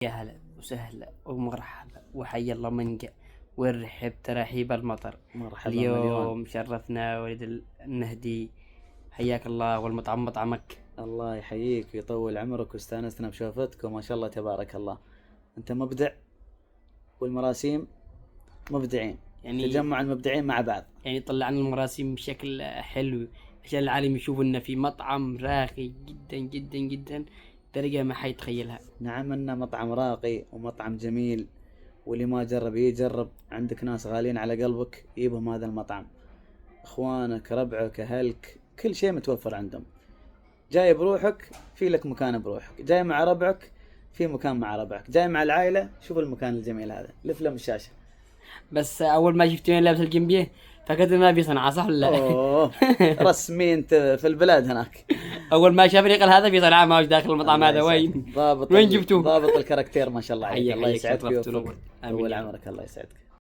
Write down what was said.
يا هلا وسهلا ومرحبا وحيا الله منقى ونرحب ترحيب المطر. مرحبا اليوم مليون. شرفنا ولد النهدي، حياك الله، والمطعم مطعمك. الله يحييك ويطول عمرك واستانسنا بشوفتك وما شاء الله تبارك الله. انت مبدع والمراسيم مبدعين، يعني تجمع المبدعين مع بعض. يعني طلعنا المراسم بشكل حلو عشان العالم يشوف إن في مطعم راقي جدا جدا جدا درجة ما حيتخيلها. نعم انه مطعم راقي ومطعم جميل، واللي ما جرب يجرب. عندك ناس غاليين على قلبك يبهم هذا المطعم، اخوانك ربعك اهلك كل شيء متوفر عندهم. جاي بروحك في لك مكان بروحك، جاي مع ربعك في مكان مع ربعك، جاي مع العائلة شوف المكان الجميل هذا. لف لهم الشاشة. بس أول ما شفتني لابس الجنبيه فكرت ما في صنعاء، صح ولا لا؟ اوه رسمي انت في البلاد هناك. أول ما شافني قال هذا في صنعاء، ما وش داخل المطعم هذا، الله وين؟ يسعدك. ضابط وين جبتوه؟ ضابط الكاركتير ما شاء الله عليك. حياك الله حياك، يسعدك شرفت ويوفقك. ونورت. آمين طول يا رب. عمرك الله يسعدك.